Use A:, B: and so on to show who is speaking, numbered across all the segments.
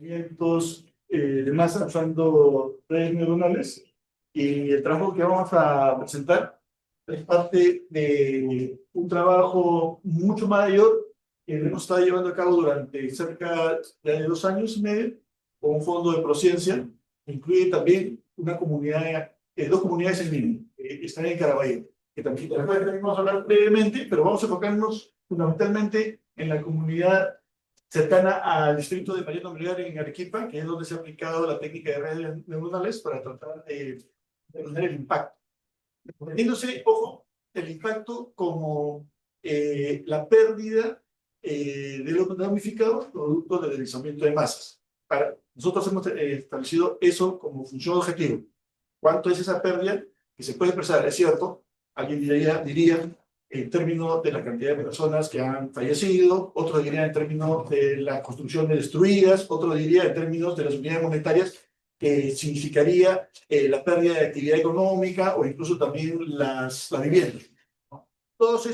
A: Movimientos de masa usando redes neuronales. Y el trabajo que vamos a presentar es parte de un trabajo mucho mayor que hemos estado llevando a cabo durante cerca de 2 años y medio con un fondo de Prociencia. Incluye también una comunidad, dos comunidades en línea, que están en Caraballo, que también vamos a hablar brevemente, pero vamos a enfocarnos fundamentalmente en la comunidad cercana al distrito de Mariano Melgar en Arequipa, que es donde se ha aplicado la técnica de redes neuronales para tratar de determinar el impacto. Teniéndose, ojo, el impacto como la pérdida de los damnificados producto del deslizamiento de masas. Nosotros hemos establecido eso como función objetivo. ¿Cuánto es esa pérdida que se puede expresar? Es cierto, alguien diría en términos de la cantidad de personas que han fallecido, otro diría en términos de las construcciones destruidas, otro diría en términos de las unidades monetarias que significaría la pérdida de actividad económica o incluso también las viviendas. Todos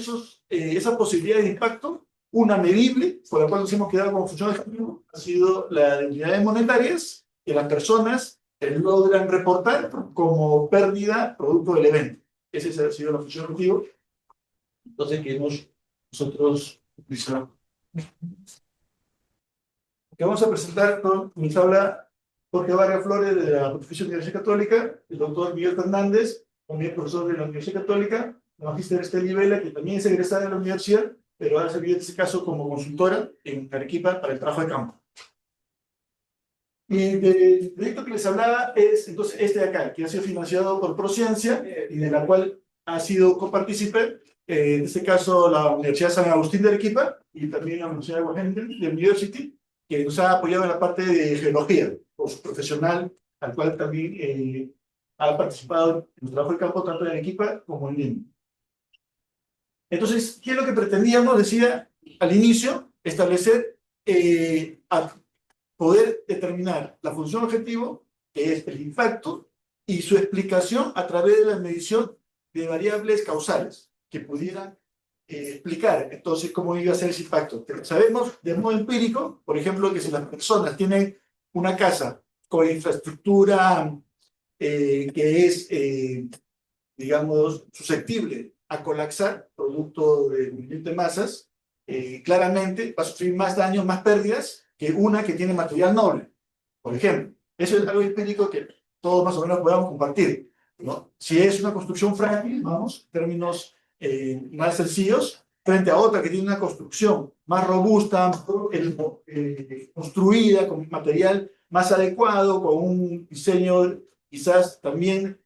A: esas posibilidades de impacto, una medible, por la cual nos hemos quedado como función objetiva, ha sido la de unidades monetarias que las personas logran reportar como pérdida producto del evento. Esa ha sido la función objetiva. Entonces, que hemos nosotros utilizado. Que vamos a presentar con mi tabla Jorge Vargas Flores de la Pontificia Universidad Católica, el doctor Miguel Fernández, también profesor de la Universidad Católica, la magíster Esteli Vela, que también es egresada de la universidad, pero ha servido en este caso como consultora en Arequipa para el trabajo de campo. Y el proyecto que les hablaba es entonces este de acá, que ha sido financiado por Prociencia y de la cual ha sido copartícipe, en este caso la Universidad San Agustín de Arequipa y también la Universidad de Washington University, que nos ha apoyado en la parte de geología, por su profesional, al cual también ha participado en el trabajo de campo tanto en Arequipa como en Lima. Entonces, ¿qué es lo que pretendíamos? Decía al inicio, establecer poder determinar la función objetivo, que es el impacto, y su explicación a través de la medición de variables causales que pudieran explicar entonces cómo iba a ser ese impacto. Pero sabemos de modo empírico, por ejemplo, que si las personas tienen una casa con infraestructura que es, digamos, susceptible a colapsar, producto del movimiento de masas, claramente va a sufrir más daños, más pérdidas que una que tiene material noble, por ejemplo. Eso es algo empírico que todos más o menos podamos compartir, ¿no? Si es una construcción frágil, vamos, en términos más sencillos, frente a otra que tiene una construcción más robusta, construida con material más adecuado, con un diseño quizás también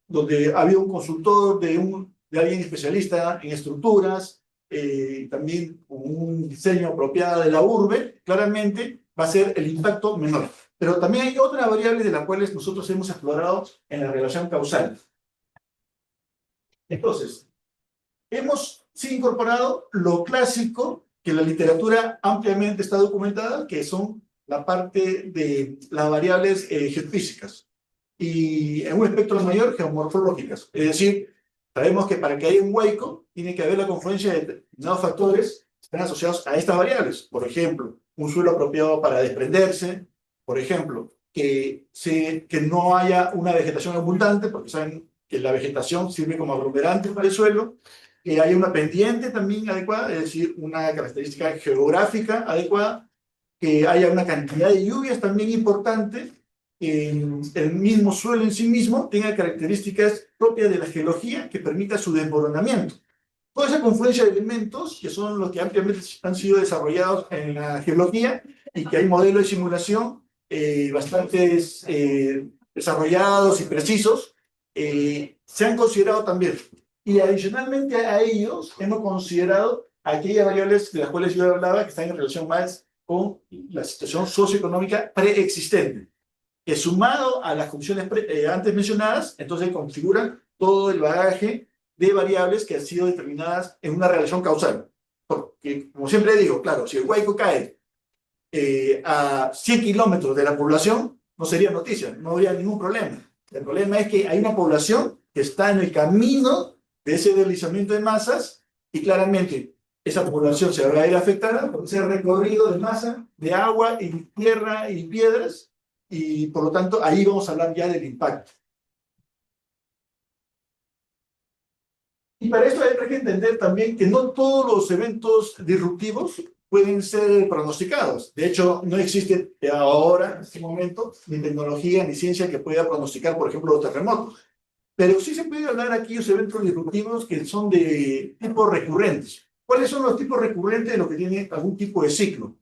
A: donde había un consultor de alguien especialista en estructuras, también con un diseño apropiado de la urbe, claramente va a ser el impacto menor. Pero también hay otras variables de las cuales nosotros hemos explorado en la relación causal. Entonces, hemos sí incorporado lo clásico que la literatura ampliamente está documentada, que son la parte de las variables geofísicas y en un espectro mayor geomorfológicas. Es decir, sabemos que para que haya un huaico tiene que haber la confluencia de determinados factores que están asociados a estas variables. Por ejemplo, un suelo apropiado para desprenderse, por ejemplo, que no haya una vegetación abundante, porque saben que la vegetación sirve como aglomerante para el suelo, que haya una pendiente también adecuada, es decir, una característica geográfica adecuada, que haya una cantidad de lluvias también importante, que el mismo suelo en sí mismo tenga características propias de la geología que permita su desmoronamiento. Toda esa confluencia de elementos, que son los que ampliamente han sido desarrollados en la geología y que hay modelos de simulación bastante desarrollados y precisos, se han considerado también. Y adicionalmente a ellos hemos considerado aquellas variables de las cuales yo hablaba que están en relación más con la situación socioeconómica preexistente, que sumado a las condiciones antes mencionadas, entonces configuran todo el bagaje de variables que han sido determinadas en una relación causal. Porque, como siempre digo, claro, si el Huayco cae a 100 kilómetros de la población, no sería noticia, no habría ningún problema. El problema es que hay una población que está en el camino de ese deslizamiento de masas y claramente esa población se va a ir afectada por ese recorrido de masa, de agua y tierra y piedras, y por lo tanto ahí vamos a hablar ya del impacto. Y para esto hay que entender también que no todos los eventos disruptivos pueden ser pronosticados. De hecho, no existe ahora, en este momento, ni tecnología ni ciencia que pueda pronosticar, por ejemplo, los terremotos. Pero sí se puede hablar aquí de aquellos eventos disruptivos que son de tipo recurrentes. ¿Cuáles son los tipos recurrentes de lo que tiene algún tipo de ciclo?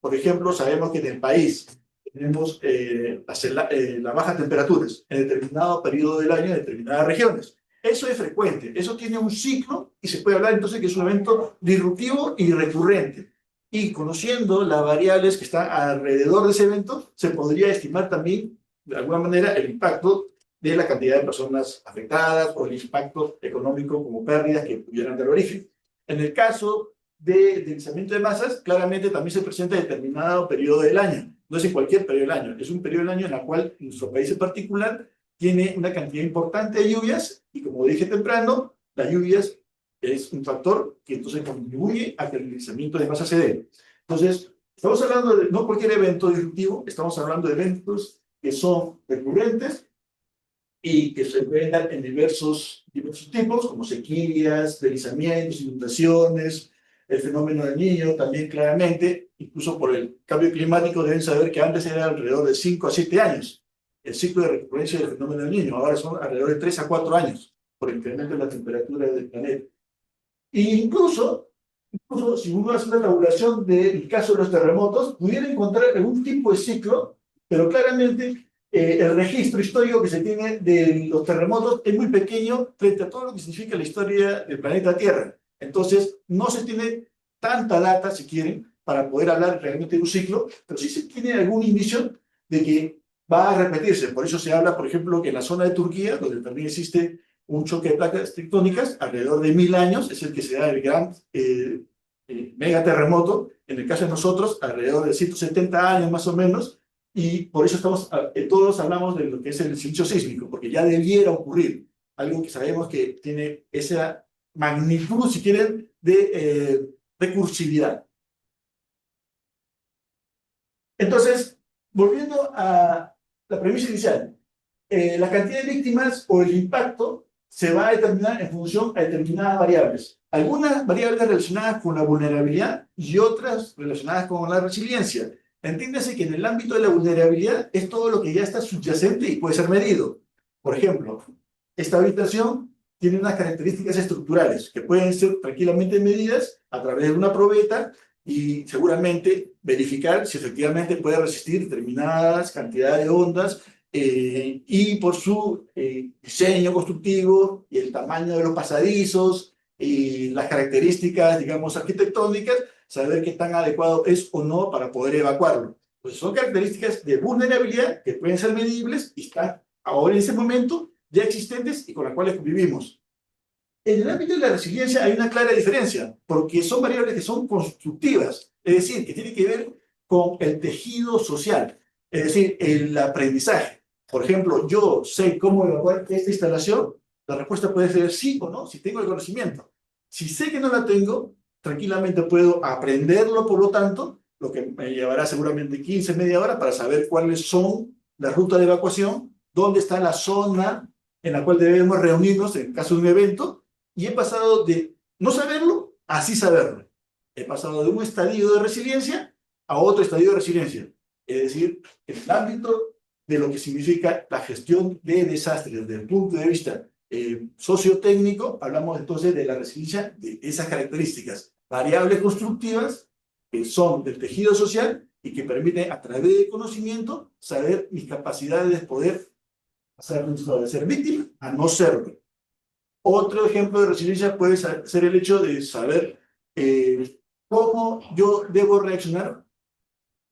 A: Por ejemplo, sabemos que en el país tenemos las bajas temperaturas en determinado periodo del año en determinadas regiones. Eso es frecuente, eso tiene un ciclo y se puede hablar entonces que es un evento disruptivo y recurrente. Y conociendo las variables que están alrededor de ese evento, se podría estimar también, de alguna manera, el impacto de la cantidad de personas afectadas o el impacto económico como pérdidas que pudieran dar origen. En el caso de deslizamiento de masas, claramente también se presenta en determinado periodo del año. No es en cualquier periodo del año, es un periodo del año en el cual nuestro país en particular tiene una cantidad importante de lluvias y como dije temprano, las lluvias es un factor que entonces contribuye a que el deslizamiento de masas se dé. Entonces, estamos hablando de no cualquier evento disruptivo, estamos hablando de eventos que son recurrentes y que se pueden dar en diversos tipos, como sequías, deslizamientos, inundaciones, el fenómeno del Niño también claramente, incluso por el cambio climático deben saber que antes era alrededor de 5 a 7 años el ciclo de recurrencia del fenómeno del Niño, ahora son alrededor de 3 a 4 años por el incremento de la temperatura del planeta. E incluso si uno hace una tabulación del caso de los terremotos, pudiera encontrar algún tipo de ciclo, pero claramente el registro histórico que se tiene de los terremotos es muy pequeño frente a todo lo que significa la historia del planeta Tierra. Entonces, no se tiene tanta data, si quieren, para poder hablar realmente de un ciclo, pero sí se tiene algún indicio de que va a repetirse. Por eso se habla, por ejemplo, que en la zona de Turquía, donde también existe un choque de placas tectónicas, alrededor de 1000 años, es el que se da el gran megaterremoto. En el caso de nosotros, alrededor de 170 años más o menos, y por eso todos hablamos de lo que es el sismo sísmico, porque ya debiera ocurrir algo que sabemos que tiene esa magnitud, si quieren, de recursividad. Entonces, volviendo a la premisa inicial, la cantidad de víctimas o el impacto se va a determinar en función a determinadas variables. Algunas variables relacionadas con la vulnerabilidad y otras relacionadas con la resiliencia. Entiéndase que en el ámbito de la vulnerabilidad es todo lo que ya está subyacente y puede ser medido. Por ejemplo, esta habitación tiene unas características estructurales que pueden ser tranquilamente medidas a través de una probeta y seguramente verificar si efectivamente puede resistir determinadas cantidades de ondas y por su diseño constructivo y el tamaño de los pasadizos y las características, digamos, arquitectónicas, saber qué tan adecuado es o no para poder evacuarlo. Pues son características de vulnerabilidad que pueden ser medibles y están ahora en ese momento ya existentes y con las cuales convivimos. En el ámbito de la resiliencia hay una clara diferencia, porque son variables que son constructivas, es decir, que tienen que ver con el tejido social, es decir, el aprendizaje. Por ejemplo, yo sé cómo evacuar esta instalación, la respuesta puede ser sí o no, si tengo el conocimiento. Si sé que no la tengo, tranquilamente puedo aprenderlo, por lo tanto, lo que me llevará seguramente 15, media hora para saber cuáles son las rutas de evacuación, dónde está la zona en la cual debemos reunirnos en caso de un evento, y he pasado de no saberlo a sí saberlo. He pasado de un estadio de resiliencia a otro estadio de resiliencia. Es decir, en el ámbito de lo que significa la gestión de desastres desde el punto de vista sociotécnico, hablamos entonces de la resiliencia de esas características, variables constructivas que son del tejido social y que permiten a través del conocimiento saber mis capacidades de poder de ser víctima a no serlo. Otro ejemplo de resiliencia puede ser el hecho de saber cómo yo debo reaccionar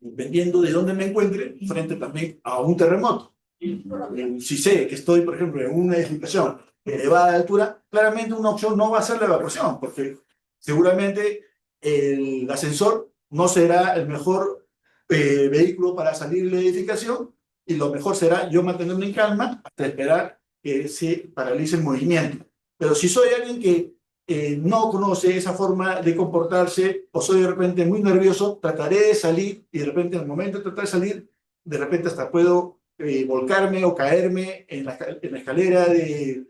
A: dependiendo de dónde me encuentre frente también a un terremoto. Si sé que estoy, por ejemplo, en una edificación de elevada altura, claramente una opción no va a ser la evacuación, porque seguramente el ascensor no será el mejor vehículo para salir de la edificación y lo mejor será yo mantenerme en calma hasta esperar que se paralice el movimiento. Pero si soy alguien que no conoce esa forma de comportarse, o soy de repente muy nervioso, trataré de salir y de repente en el momento de tratar de salir, de repente hasta puedo volcarme o caerme en la escalera de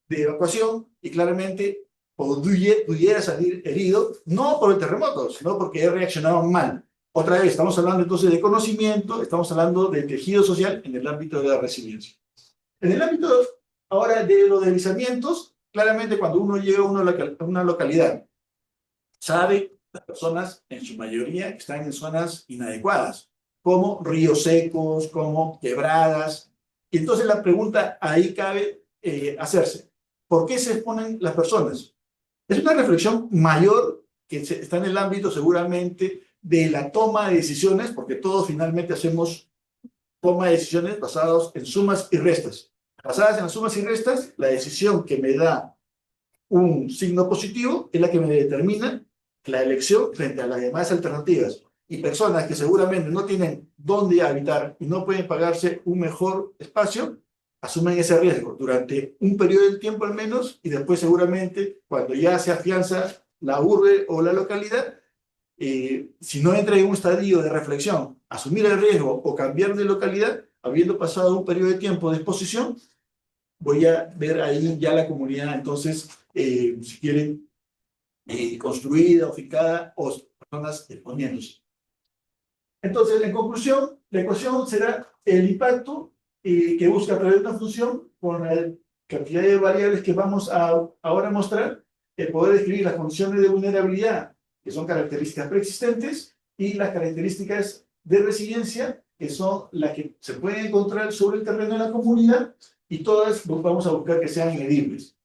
A: evacuación y claramente pudiera salir herido, no por el terremoto, sino porque he reaccionado mal. Otra vez, estamos hablando entonces de conocimiento, estamos hablando del tejido social en el ámbito de la resiliencia. En el ámbito ahora de los deslizamientos, claramente cuando uno llega a una localidad, sabe las personas en su mayoría que están en zonas inadecuadas, como ríos secos, como quebradas. Y entonces la pregunta ahí cabe hacerse, ¿por qué se exponen las personas? Es una reflexión mayor que está en el ámbito seguramente de la toma de decisiones, porque todos finalmente hacemos toma de decisiones basadas en sumas y restas. Basadas en las sumas y restas, la decisión que me da un signo positivo es la que me determina la elección frente a las demás alternativas. Y personas que seguramente no tienen dónde habitar y no pueden pagarse un mejor espacio, asumen ese riesgo durante un periodo de tiempo al menos y después seguramente cuando ya se afianza la urbe o la localidad, si no entra en un estadio de reflexión, asumir el riesgo o cambiar de localidad, habiendo pasado un periodo de tiempo de exposición, voy a ver ahí ya la comunidad, entonces, si quieren, construida o ficada o personas exponiéndose. Entonces, en conclusión, la ecuación será el impacto que busca a través de una función con la cantidad de variables que vamos a ahora mostrar, el poder describir las condiciones de vulnerabilidad, que son características preexistentes, y las características de resiliencia, que son las que se pueden encontrar sobre el terreno de la comunidad, y todas vamos a buscar que sean medibles.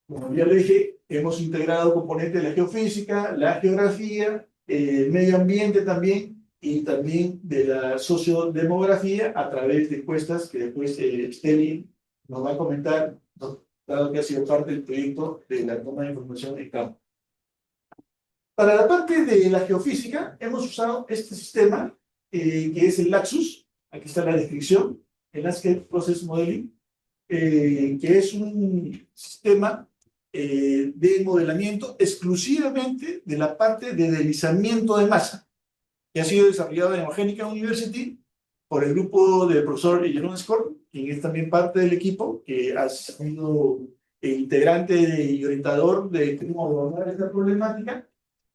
A: Como ya le dije, hemos integrado componentes de la geofísica, la geografía, el medio ambiente también, y también de la sociodemografía a través de encuestas que después Steli nos va a comentar, dado que ha sido parte del proyecto de la toma de información en campo. Para la parte de la geofísica, hemos usado este sistema, que es el LAXUS, aquí está la descripción, el Landscape Process Modeling, que es un sistema de modelamiento exclusivamente de la parte de deslizamiento de masa, que ha sido desarrollado en Eugénica University por el grupo del profesor Jeroen Skor, quien es también parte del equipo, que ha sido integrante y orientador de cómo abordar esta problemática,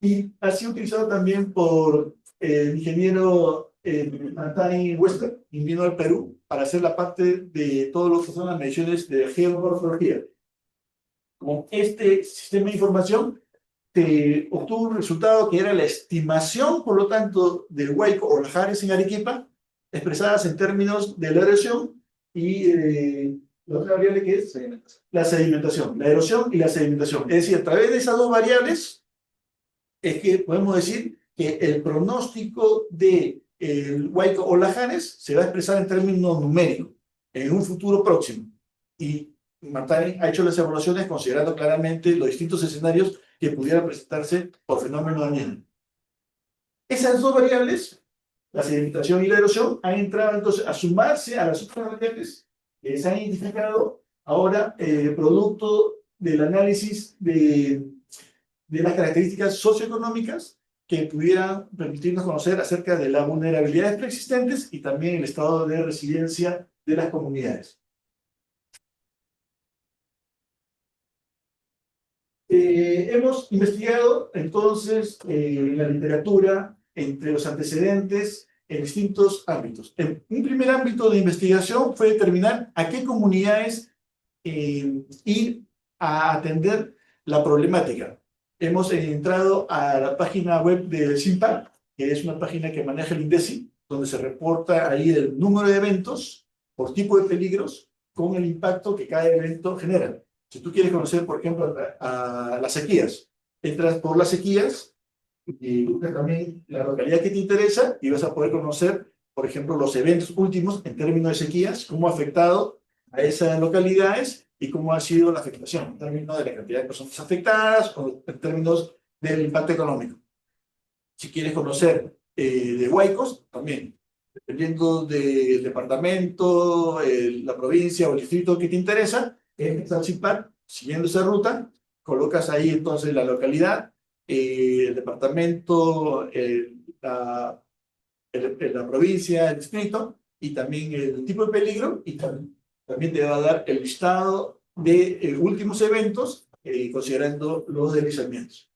A: y ha sido utilizado también por el ingeniero Antani Wester, quien vino al Perú para hacer la parte de todo lo que son las mediciones de geomorfología. Con este sistema de información te obtuvo un resultado que era la estimación, por lo tanto, del huaico o lajares en Arequipa, expresadas en términos de la erosión y la otra variable que es la sedimentación, la erosión y la sedimentación. Es decir, a través de esas dos variables es que podemos decir que el pronóstico del huaico o lajares se va a expresar en términos numéricos en un futuro próximo. Y Martani ha hecho las evaluaciones considerando claramente los distintos escenarios que pudieran presentarse por fenómeno dañino. Esas dos variables, la sedimentación y la erosión, han entrado entonces a sumarse a las otras variables que se han identificado ahora producto del análisis de las características socioeconómicas que pudieran permitirnos conocer acerca de las vulnerabilidades preexistentes y también el estado de resiliencia de las comunidades. Hemos investigado entonces en la literatura entre los antecedentes en distintos ámbitos. Un primer ámbito de investigación fue determinar a qué comunidades ir a atender la problemática. Hemos entrado a la página web del CIMPAC, que es una página que maneja el INDECI, donde se reporta ahí el número de eventos por tipo de peligros con el impacto que cada evento genera. Si tú quieres conocer, por ejemplo, a las sequías, entras por las sequías y buscas también la localidad que te interesa y vas a poder conocer, por ejemplo, los eventos últimos en términos de sequías, cómo ha afectado a esas localidades y cómo ha sido la afectación en términos de la cantidad de personas afectadas o en términos del impacto económico. Si quieres conocer de huaicos, también, dependiendo del departamento, la provincia o el distrito que te interesa, en el CIPAC Siguiendo esa ruta, colocas ahí entonces la localidad, el departamento, la provincia, el distrito, y también el tipo de peligro, y también te va a dar el listado de últimos eventos, considerando los deslizamientos.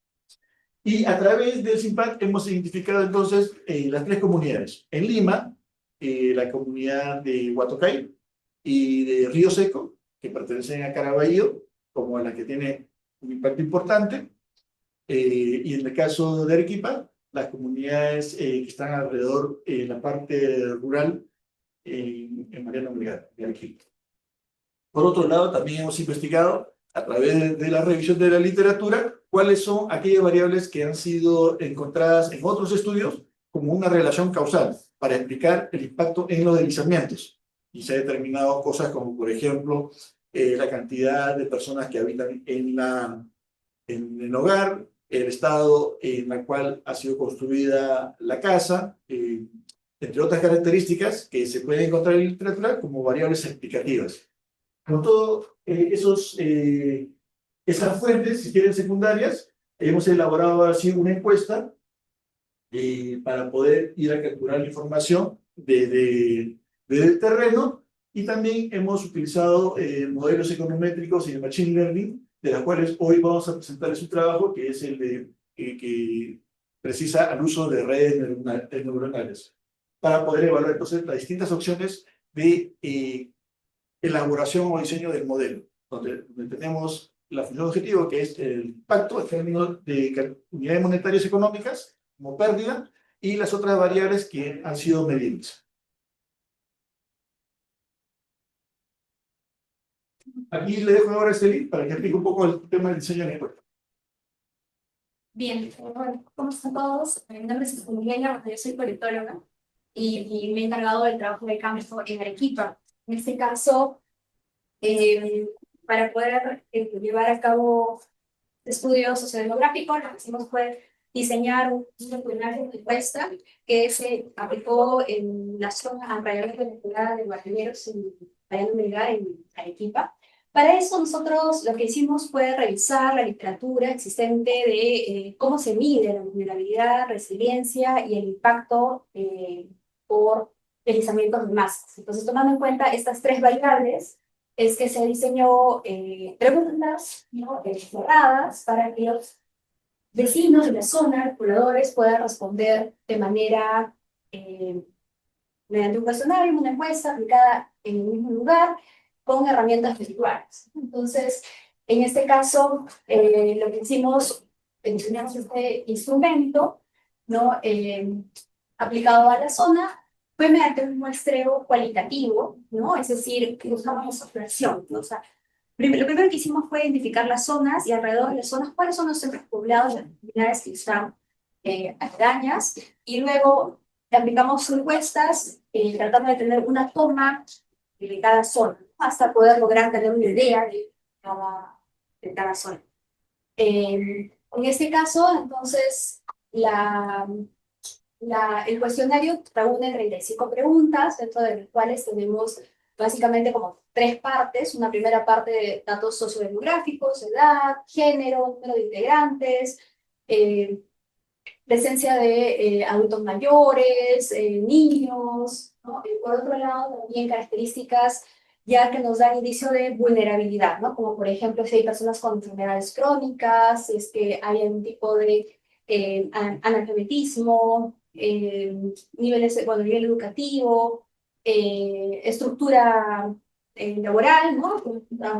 A: Y a través del SIMPAC hemos identificado entonces las tres comunidades. En Lima, la comunidad de Huatocay y de Río Seco, que pertenecen a Caraballo, como la que tiene un impacto importante. Y en el caso de Arequipa, las comunidades que están alrededor en la parte rural en Mariano Melgar, de Arequipa. Por otro lado, también hemos investigado a través de la revisión de la literatura cuáles son aquellas variables que han sido encontradas en otros estudios como una relación causal para explicar el impacto en los deslizamientos. Y se ha determinado cosas como, por ejemplo, la cantidad de personas que habitan en el hogar, el estado en el cual ha sido construida la casa, entre otras características que se pueden encontrar en la literatura como variables explicativas. Con todas esas fuentes, si quieren secundarias, hemos elaborado así una encuesta para poder ir a capturar la información desde el terreno, y también hemos utilizado modelos econométricos y de Machine Learning, de las cuales hoy vamos a presentarles un trabajo que es el de que precisa al uso de redes neuronales para poder evaluar entonces las distintas opciones de elaboración o diseño del modelo, donde tenemos la función objetivo, que es el impacto en términos de unidades monetarias económicas, como pérdida, y las otras variables que han sido medibles. Aquí le dejo ahora este link para que explique un poco el tema del diseño de network.
B: Bien, bueno, ¿cómo están todos? Mi nombre es Juliana, yo soy politóloga y me he encargado del trabajo de campo en Arequipa. En este caso, para poder llevar a cabo estudios sociodemográficos, lo que hicimos fue diseñar un cuestionario de encuesta que se aplicó en la zona alrededor de la ciudad de Guardianeros, en Mariano Melgar, en Arequipa. Para eso nosotros lo que hicimos fue revisar la literatura existente de cómo se mide la vulnerabilidad, resiliencia y el impacto por deslizamientos de masas. Entonces, tomando en cuenta estas tres variables, es que se diseñó preguntas, ¿no?, cerradas para que los vecinos de la zona, pobladores, puedan responder de manera, mediante un cuestionario, una encuesta aplicada en el mismo lugar, con herramientas virtuales. Entonces, en este caso, lo que hicimos, diseñamos este instrumento, ¿no?, aplicado a la zona, fue mediante un muestreo cualitativo, ¿no? Es decir, que buscamos observación, ¿no? O sea, lo primero que hicimos fue identificar las zonas y alrededor de las zonas cuáles son los centros poblados, las comunidades que están aledañas, y luego aplicamos encuestas tratando de tener una toma de cada zona, hasta poder lograr tener una idea de cada zona. En este caso, entonces, el cuestionario reúne 35 preguntas, dentro de las cuales tenemos básicamente como tres partes. Una primera parte de datos sociodemográficos, edad, género, número de integrantes, presencia de adultos mayores, niños, ¿no? Y por otro lado, también características ya que nos dan indicio de vulnerabilidad, ¿no? Como por ejemplo, si hay personas con enfermedades crónicas, si es que hay algún tipo de analfabetismo, nivel educativo, estructura laboral, ¿no?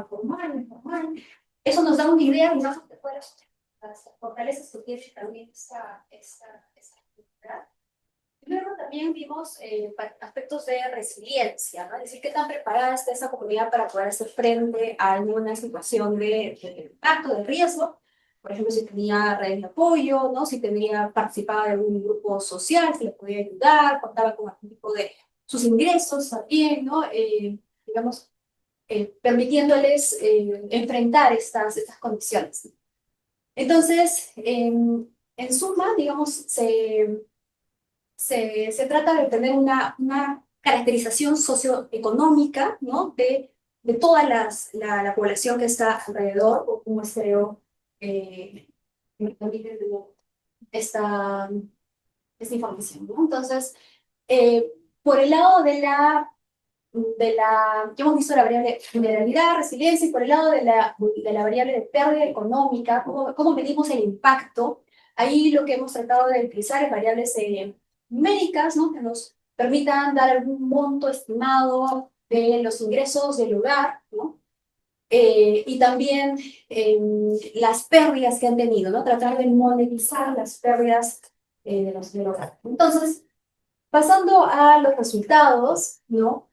B: Formal, informal. Eso nos da una idea, digamos, de cuáles son las fortalezas que tiene también esta actividad. Luego también vimos aspectos de resiliencia, ¿no? Es decir, qué tan preparada está esa comunidad para poder hacer frente a alguna situación de impacto, de riesgo. Por ejemplo, si tenía redes de apoyo, ¿no? Si tenía participado en algún grupo social, si le podía ayudar, contaba con algún tipo de sus ingresos también, ¿no? Digamos, permitiéndoles enfrentar estas condiciones. Entonces, en suma, digamos, se trata de tener una caracterización socioeconómica, ¿no?, de de toda la población que está alrededor, o un muestreo me permite tener esta, esta información, ¿no? Entonces, por el lado ya hemos visto la variable vulnerabilidad, resiliencia, y por el lado de la variable de pérdida económica, cómo medimos el impacto, ahí lo que hemos tratado de utilizar es variables numéricas, ¿no? Que nos permitan dar algún monto estimado de los ingresos del hogar, ¿no? Y también las pérdidas que han tenido, ¿no? Tratar de monetizar las pérdidas del hogar. Entonces, pasando a los resultados, ¿no?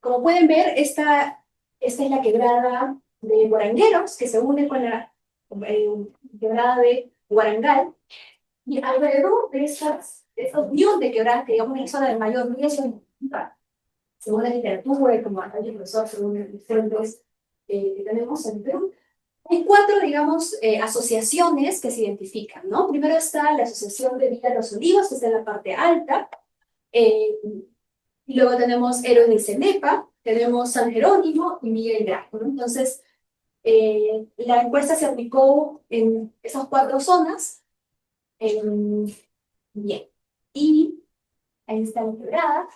B: Como pueden ver, esta es la quebrada de Guarangueros, que se une con la quebrada de Guarangal. Y alrededor de estos unión de quebradas, que digamos es la zona de mayor riesgo, según la literatura y como hay profesor, según los fuentes que tenemos en Perú, hay cuatro, digamos, asociaciones que se identifican, ¿no? Primero está la Asociación de Villa Los Olivos, que está en la parte alta. Y luego tenemos Héroes del Cenepa, tenemos San Jerónimo y Miguel Grau, ¿no? Entonces, la encuesta se aplicó en esas cuatro zonas. Bien. Y ahí está la quebrada.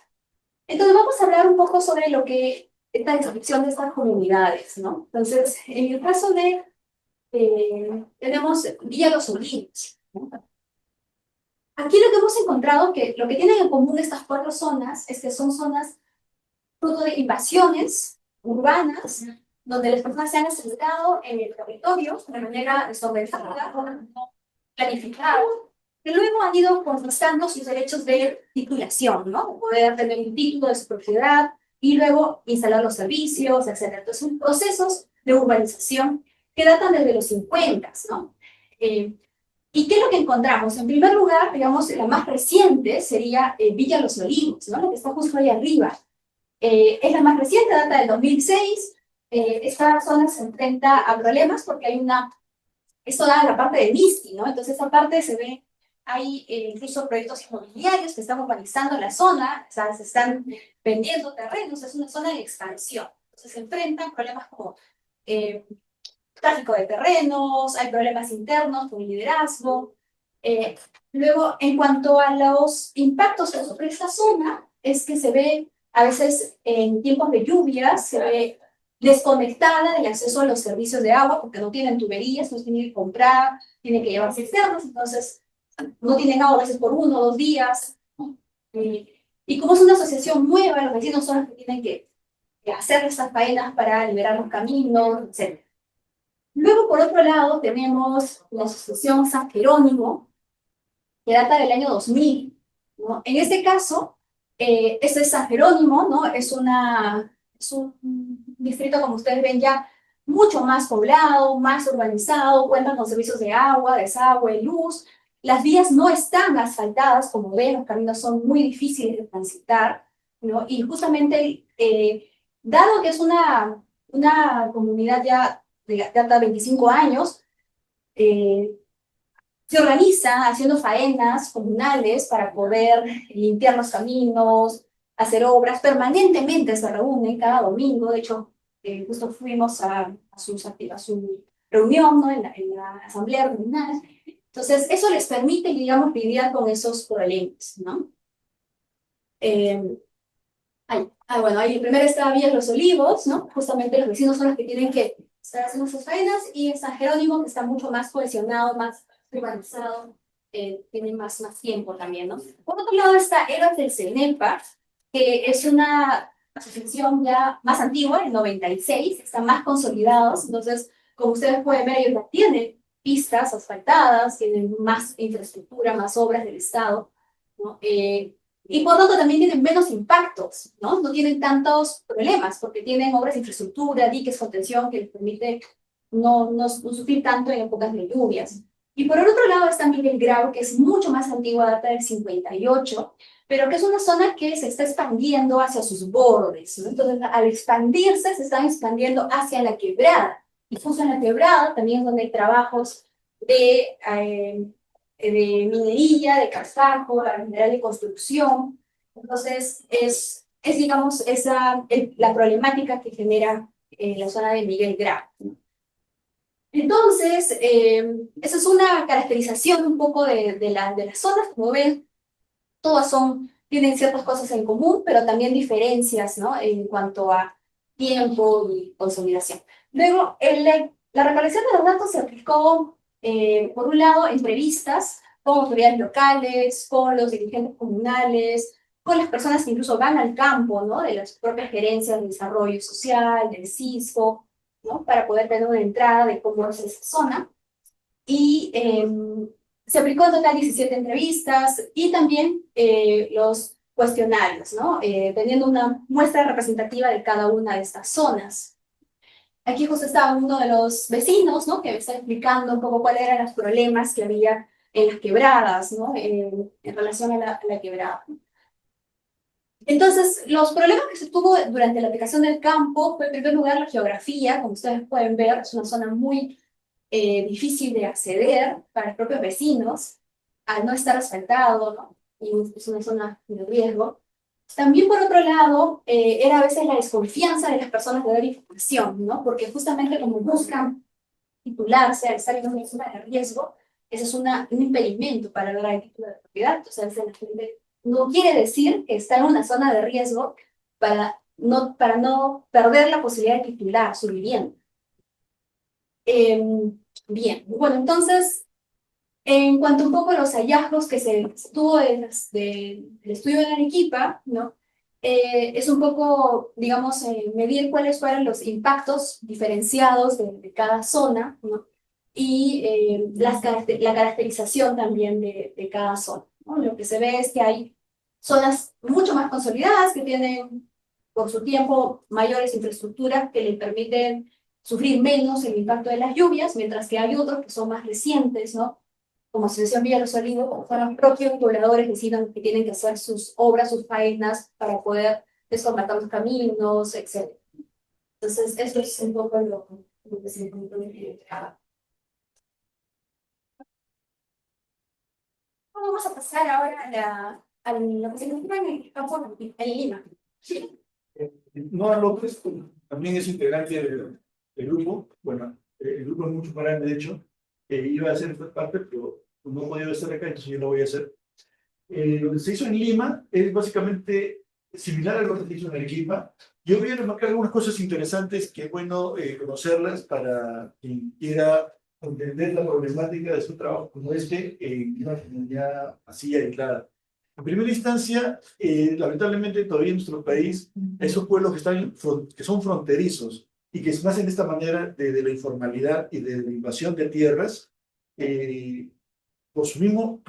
B: Entonces, vamos a hablar un poco sobre lo que esta descripción de estas comunidades, ¿no? Entonces, en el caso de, tenemos Villa Los Olivos, ¿no? Aquí lo que hemos encontrado, que lo que tienen en común estas cuatro zonas, es que son zonas fruto de invasiones urbanas, donde las personas se han asentado en el territorio de manera desordenada, no planificada, que luego han ido conquistando sus derechos de titulación, ¿no? Poder tener un título de su propiedad y luego instalar los servicios, etc. Entonces, son procesos de urbanización que datan desde los 50, ¿no? ¿Y qué es lo que encontramos? En primer lugar, digamos, la más reciente sería Villa Los Olivos, ¿no? La que está justo ahí arriba. Es la más reciente, data del 2006. Esta zona se enfrenta a problemas porque hay es toda la parte de Misti, ¿no? Entonces esa parte se ve, hay incluso proyectos inmobiliarios que están urbanizando la zona, o sea, se están vendiendo terrenos, es una zona de expansión. Entonces se enfrentan problemas como tráfico de terrenos, hay problemas internos con el liderazgo. Luego, en cuanto a los impactos sobre esta zona, es que se ve a veces en tiempos de lluvias, se ve desconectada del acceso a los servicios de agua porque no tienen tuberías, no tienen que comprar, tienen que llevar cisternas, entonces no tienen agua a veces por 1 o 2 días. Y como es una asociación nueva, los vecinos son los que tienen que hacer estas faenas para liberar los caminos, etc. Luego, por otro lado, tenemos la Asociación San Jerónimo, que data del año 2000, ¿no? En este caso, este es San Jerónimo, ¿no? Es un distrito, como ustedes ven, ya mucho más poblado, más urbanizado, cuentan con servicios de agua, desagüe, luz. Las vías no están asfaltadas, como ven, los caminos son muy difíciles de transitar, ¿no? Y justamente, dado que es una comunidad ya de hasta 25 años, se organiza haciendo faenas comunales para poder limpiar los caminos, hacer obras, permanentemente se reúnen cada domingo. De hecho, justo fuimos a su reunión, ¿no? En la asamblea comunal. Entonces, eso les permite, digamos, lidiar con esos problemas, ¿no? Bueno, ahí primero está Villa Los Olivos, ¿no? Justamente los vecinos son los que tienen que estar haciendo sus faenas, y San Jerónimo, que está mucho más cohesionado, más urbanizado, tiene más tiempo también, ¿no? Por otro lado está Héroes del Cenepa, que es una asociación ya más antigua, el 96, están más consolidados. Entonces, como ustedes pueden ver, ellos ya tienen pistas asfaltadas, tienen más infraestructura, más obras del Estado, ¿no? Y por lo tanto también tienen menos impactos, ¿no? No tienen tantos problemas, porque tienen obras de infraestructura, diques, contención, que les permite no sufrir tanto en épocas de lluvias. Y por el otro lado está Miguel Grau, que es mucho más antigua, data del 58, pero que es una zona que se está expandiendo hacia sus bordes, ¿no? Entonces, al expandirse, se están expandiendo hacia la quebrada. Y justo en la quebrada también es donde hay trabajos de minería, de castajo, mineral de construcción. Entonces, es es, digamos, la problemática que genera la zona de Miguel Grau. Entonces, esa es una caracterización un poco de las zonas. Como ven, todas tienen ciertas cosas en común, pero también diferencias, ¿no? En cuanto a tiempo y consolidación. Luego, la recolección de los datos se aplicó, por un lado, entrevistas con autoridades locales, con los dirigentes comunales, con las personas que incluso van al campo, ¿no? De las propias gerencias de desarrollo social, del CISCO, ¿no? Para poder tener una entrada de cómo es esa zona. Y se aplicó en total 17 entrevistas y también los cuestionarios, ¿no? Teniendo una muestra representativa de cada una de estas zonas. Aquí justo estaba uno de los vecinos, ¿no? Que me está explicando un poco cuáles eran los problemas que había en las quebradas, ¿no? En relación a la quebrada. Entonces, los problemas que se tuvo durante la aplicación del campo fue, en primer lugar, la geografía. Como ustedes pueden ver, es una zona muy difícil de acceder para los propios vecinos, al no estar asfaltado, ¿no? Y es una zona de riesgo. También, por otro lado, era a veces la desconfianza de las personas de dar información, ¿no? Porque justamente como buscan titularse al estar en una zona de riesgo, ese es un impedimento para lograr el título de propiedad. Entonces, la gente no quiere decir que está en una zona de riesgo para no perder la posibilidad de titular su vivienda. Bien, bueno, entonces, en cuanto un poco a los hallazgos que se tuvo del estudio de Arequipa, ¿no? Es un poco, digamos, medir cuáles fueron los impactos diferenciados de cada zona, ¿no? Y la caracterización también de cada zona, ¿no? Lo que se ve es que hay zonas mucho más consolidadas que tienen, por su tiempo, mayores infraestructuras que le permiten sufrir menos el impacto de las lluvias, mientras que hay otros que son más recientes, ¿no? Como Asociación Villa Los Olivos, como fueron los propios pobladores vecinos que tienen que hacer sus obras, sus faenas para poder descompactar los caminos, etc. Entonces, eso es un poco lo que se encontró en el trabajo. Vamos a pasar ahora a lo que se encuentra en el campo en Lima. Sí.
A: Noa López también es integrante del grupo. Bueno, el grupo es mucho más grande, de hecho. Iba a hacer esta parte, pero no he podido estar acá, entonces yo lo voy a hacer. Lo que se hizo en Lima es básicamente similar a lo que se hizo en Arequipa. Yo voy a remarcar algunas cosas interesantes que es bueno conocerlas para quien quiera entender la problemática de su trabajo como en una comunidad así aislada. En primera instancia, lamentablemente todavía en nuestro país, esos pueblos que son fronterizos y que nacen de esta manera de la informalidad y de la invasión de tierras, por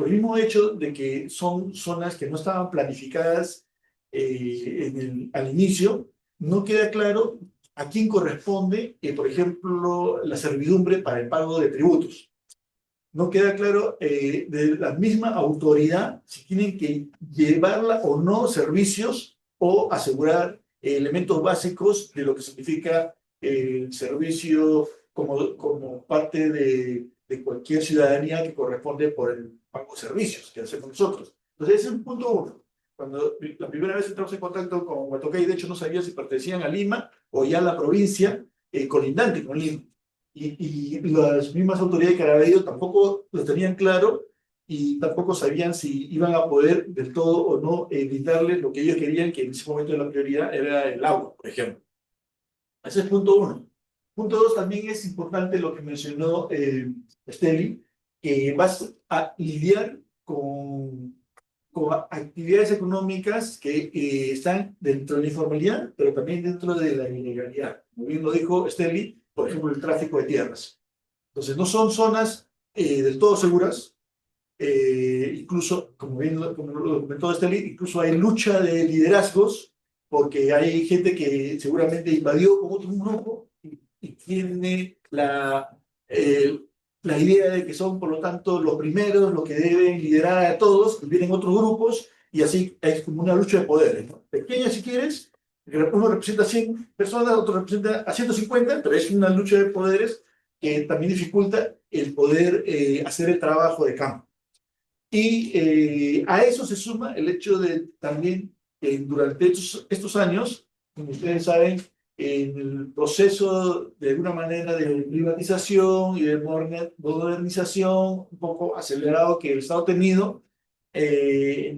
A: el mismo hecho de que son zonas que no estaban planificadas al inicio, no queda claro a quién corresponde, por ejemplo, la servidumbre para el pago de tributos. No queda claro de la misma autoridad si tienen que llevarla o no servicios o asegurar elementos básicos de lo que significa el servicio como parte de cualquier ciudadanía que corresponde por el pago de servicios que hacemos nosotros. Entonces, ese es un punto uno. Cuando la primera vez entramos en contacto con Huatocay, de hecho no sabía si pertenecían a Lima o ya a la provincia colindante con Lima. Y las mismas autoridades de Caraballo tampoco lo tenían claro y tampoco sabían si iban a poder del todo o no brindarles lo que ellos querían, que en ese momento la prioridad era el agua, por ejemplo. Ese es punto uno. Punto dos, también es importante lo que mencionó Steli, que vas a lidiar con actividades económicas que están dentro de la informalidad, pero también dentro de la ilegalidad. Como bien lo dijo Steli, por ejemplo, el tráfico de tierras. Entonces, no son zonas del todo seguras. Incluso, como lo comentó Steli, incluso hay lucha de liderazgos, porque hay gente que seguramente invadió con otro grupo y tiene la idea de que son, por lo tanto, los primeros, los que deben liderar a todos, y vienen otros grupos, y así es como una lucha de poderes, ¿no? Pequeña si quieres, uno representa a 100 personas, otro representa a 150, pero es una lucha de poderes que también dificulta el poder hacer el trabajo de campo. Y a eso se suma el hecho de también durante estos años, como ustedes saben, en el proceso de alguna manera de privatización y de modernización un poco acelerado que el Estado ha tenido,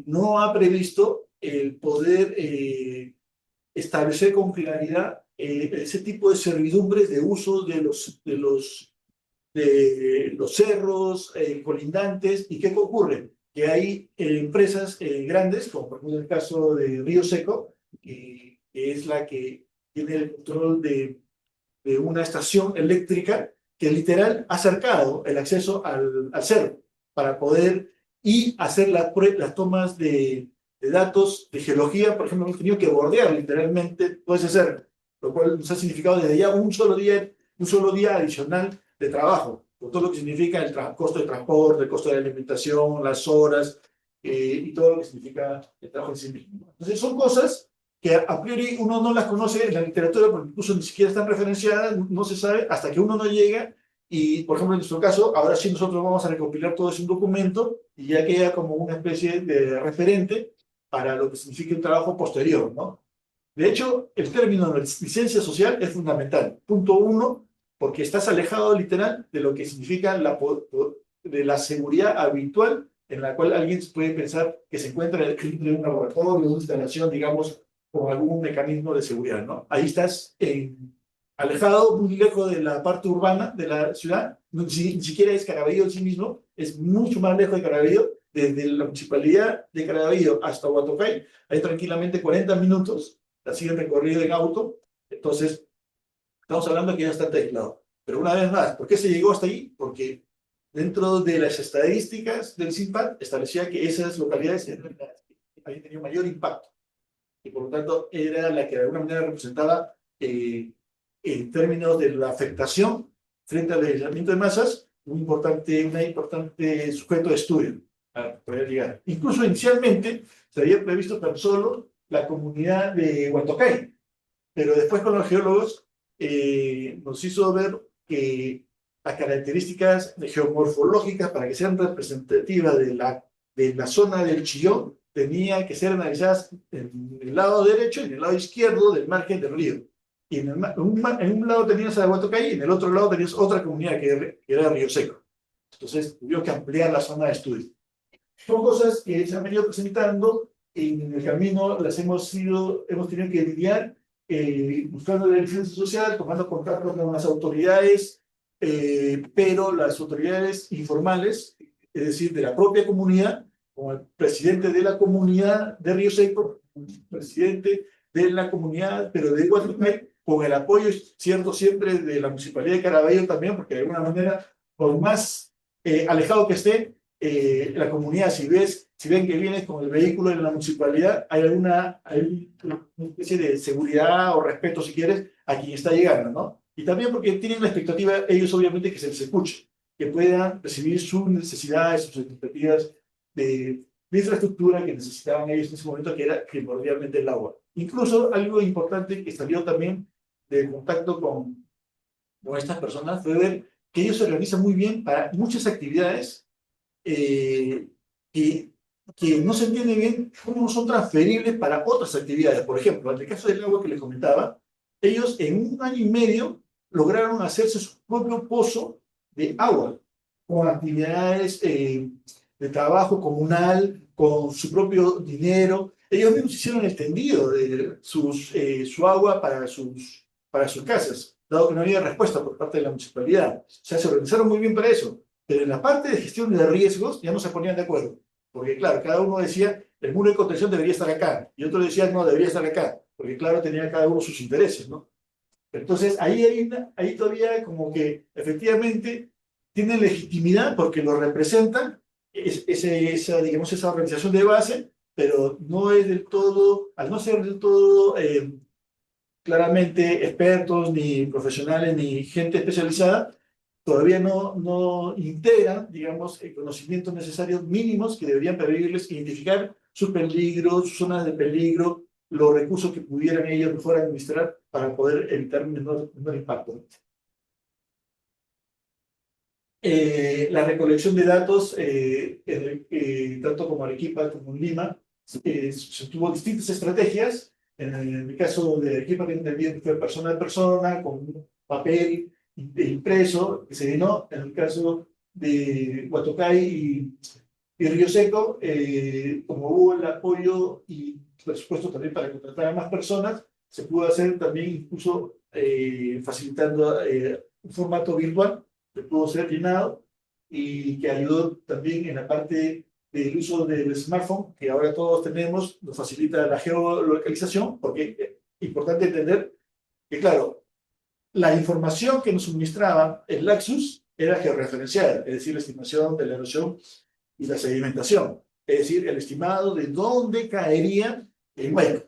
A: no ha previsto el poder establecer con claridad ese tipo de servidumbres de uso de los cerros colindantes. ¿Y qué ocurre? Que hay empresas grandes, como por ejemplo el caso de Río Seco, que es la que tiene el control de una estación eléctrica que literal ha cercado el acceso al cerro para poder y hacer las tomas de datos de geología. Por ejemplo, hemos tenido que bordear literalmente todo ese cerro, lo cual nos ha significado desde ya un solo día adicional de trabajo, por todo lo que significa el costo de transporte, el costo de alimentación, las horas y todo lo que significa el trabajo en sí mismo. Entonces son cosas que a priori uno no las conoce en la literatura, porque incluso ni siquiera están referenciadas, no se sabe hasta que uno no llega. Y, por ejemplo, en nuestro caso, ahora sí nosotros vamos a recopilar todo eso en un documento y ya queda como una especie de referente para lo que significa un trabajo posterior, ¿no? De hecho, el término de licencia social es fundamental. Punto uno, porque estás alejado literal de lo que significa de la seguridad habitual en la cual alguien puede pensar que se encuentra en un laboratorio, una instalación, digamos, con algún mecanismo de seguridad, ¿no? Ahí estás alejado, muy lejos de la parte urbana de la ciudad, ni siquiera es Caraballo en sí mismo, es mucho más lejos de Caraballo. Desde la municipalidad de Caraballo hasta Huatocay hay tranquilamente 40 minutos, así el recorrido en auto. Entonces, estamos hablando que ya está aislado. Pero una vez más, ¿por qué se llegó hasta ahí? Porque dentro de las estadísticas del CIMPAD establecía que esas localidades habían tenido mayor impacto y por lo tanto era la que de alguna manera representaba en términos de la afectación frente al aislamiento de masas un importante sujeto de estudio para poder llegar. Incluso inicialmente se había previsto tan solo la comunidad de Huantocay, pero después con los geólogos nos hizo ver que las características geomorfológicas para que sean representativas de la zona del Chillón tenía que ser analizadas en el lado derecho y en el lado izquierdo del margen del río. Y en un lado tenías a Huatocay y en el otro lado tenías otra comunidad que era Río Seco. Entonces tuvimos que ampliar la zona de estudio. Son cosas que se han venido presentando y en el camino hemos tenido que lidiar buscando la licencia social, tomando contacto con las autoridades, pero las autoridades informales, es decir, de la propia comunidad, como el presidente de la comunidad de Río Seco, el presidente de la comunidad, pero de Guatemala, con el apoyo cierto siempre de la Municipalidad de Caraballo también, porque de alguna manera, por más alejado que esté, la comunidad, si ven que vienes con el vehículo de la municipalidad, hay una especie de seguridad o respeto, si quieres, a quien está llegando, ¿no? Y también porque tienen la expectativa, ellos obviamente, que se les escuche, que puedan recibir sus necesidades, sus expectativas de infraestructura que necesitaban ellos en ese momento, que era primordialmente el agua. Incluso algo importante que salió también de contacto con estas personas fue ver que ellos se organizan muy bien para muchas actividades eh, que, que no se entiende bien cómo son transferibles para otras actividades. Por ejemplo, en el caso del agua que les comentaba, ellos en un año y medio lograron hacerse su propio pozo de agua, con actividades de trabajo comunal, con su propio dinero. Ellos mismos hicieron el tendido de su agua para sus casas, dado que no había respuesta por parte de la municipalidad. O sea, se organizaron muy bien para eso. Pero en la parte de gestión de riesgos ya no se ponían de acuerdo. Porque, claro, cada uno decía, el muro de contención debería estar acá. Y otro decía, no, debería estar acá. Porque, claro, tenía cada uno sus intereses, ¿no? Entonces, ahí todavía como que efectivamente tienen legitimidad porque lo representan digamos, esa organización de base, pero no es del todo, al no ser del todo claramente expertos, ni profesionales, ni gente especializada, todavía no integran, digamos, conocimientos necesarios mínimos que deberían permitirles identificar sus peligros, sus zonas de peligro, los recursos que pudieran ellos mejor administrar para poder evitar un menor impacto. La recolección de datos, tanto como Arequipa como en Lima, se tuvo distintas estrategias. En el caso de equipo de fue persona a persona, con un papel impreso que se llenó. En el caso de Huatocay y Río Seco, como hubo el apoyo y presupuesto también para contratar a más personas, se pudo hacer también incluso facilitando un formato virtual que pudo ser llenado y que ayudó también en la parte del uso del smartphone, que ahora todos tenemos, nos facilita la geolocalización, porque es importante entender que, claro, la información que nos suministraba el Laxus era georreferenciada, es decir, la estimación de la erosión y la sedimentación, es decir, el estimado de dónde caería el hueco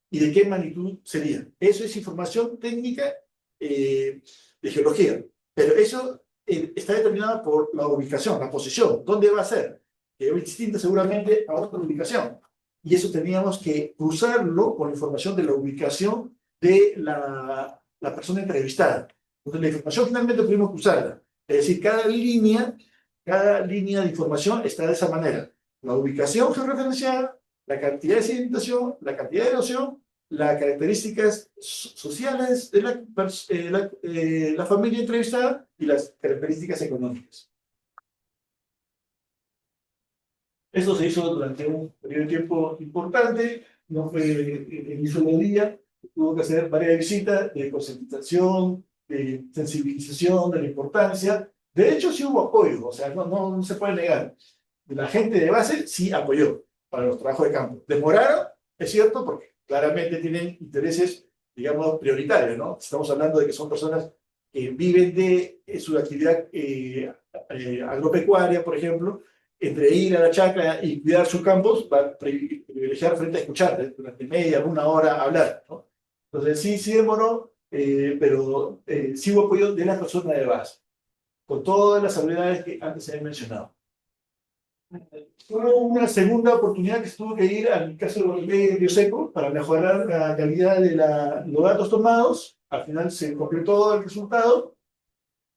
A: y de qué magnitud sería. Eso es información técnica de geología, pero eso está determinado por la ubicación, la posición, dónde va a ser, que es distinta seguramente a otra ubicación. Y eso teníamos que cruzarlo con la información de la ubicación de la persona entrevistada. Entonces, la información finalmente pudimos cruzarla. Es decir, cada línea de información está de esa manera. La ubicación georreferenciada, la cantidad de sedimentación, la cantidad de erosión, las características sociales de la familia entrevistada y las características económicas. Esto se hizo durante un periodo de tiempo importante, no fue en un solo día, tuvo que hacer varias visitas de concientización, de sensibilización de la importancia. De hecho, sí hubo apoyo, o sea, no se puede negar. La gente de base sí apoyó para los trabajos de campo. Demoraron, es cierto, porque claramente tienen intereses, digamos, prioritarios, ¿no? Estamos hablando de que son personas que viven de su actividad agropecuaria, por ejemplo. Entre ir a la chacra y cuidar sus campos, va a privilegiar frente a escuchar durante media, una hora hablar, ¿no? Entonces sí demoró, pero sí hubo apoyo de la persona de base, con todas las habilidades que antes se habían mencionado. Hubo una segunda oportunidad que se tuvo que ir al caso de Río Seco para mejorar la calidad de los datos tomados. Al final se completó el resultado,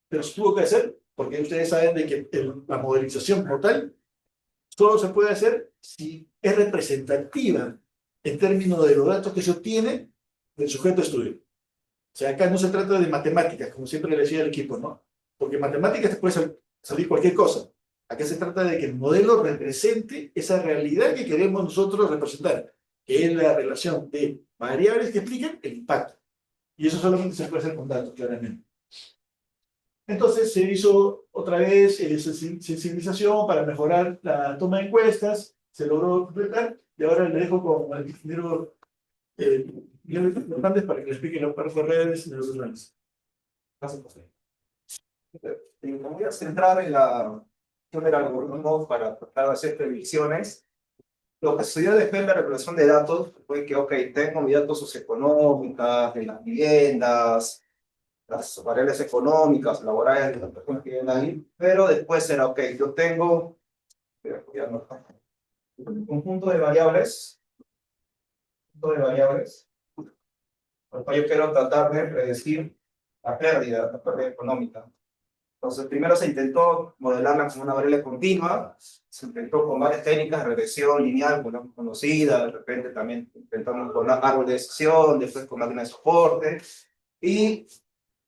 A: pero se tuvo que hacer, porque ustedes saben de que la modelización como tal solo se puede hacer si es representativa en términos de los datos que se obtiene del sujeto de estudio. O sea, acá no se trata de matemáticas, como siempre le decía al equipo, ¿no? Porque matemáticas te puede salir cualquier cosa. Acá se trata de que el modelo represente esa realidad que queremos nosotros representar, que es la relación de variables que explican el impacto. Y eso solamente se puede hacer con datos, claramente. Entonces se hizo otra vez sensibilización para mejorar la toma de encuestas, se logró completar, y ahora le dejo con el ingeniero Miguel Fernández para que le explique los párrafos redes neuronales.
C: Gracias, José. Me voy a centrar en la cuestión del algoritmo para tratar de hacer predicciones. Lo que sucedió después de la recolección de datos fue que, ok, tengo mis datos socioeconómicas, de las viviendas, las variables económicas, laborales de las personas que viven ahí, pero después era, ok, yo tengo un conjunto de variables, por cual yo quiero tratar de predecir la pérdida económica. Entonces, primero se intentó modelarla como una variable continua, se intentó con varias técnicas de regresión lineal, conocida, de repente también intentamos con árbol de decisión, después con máquina de soporte, y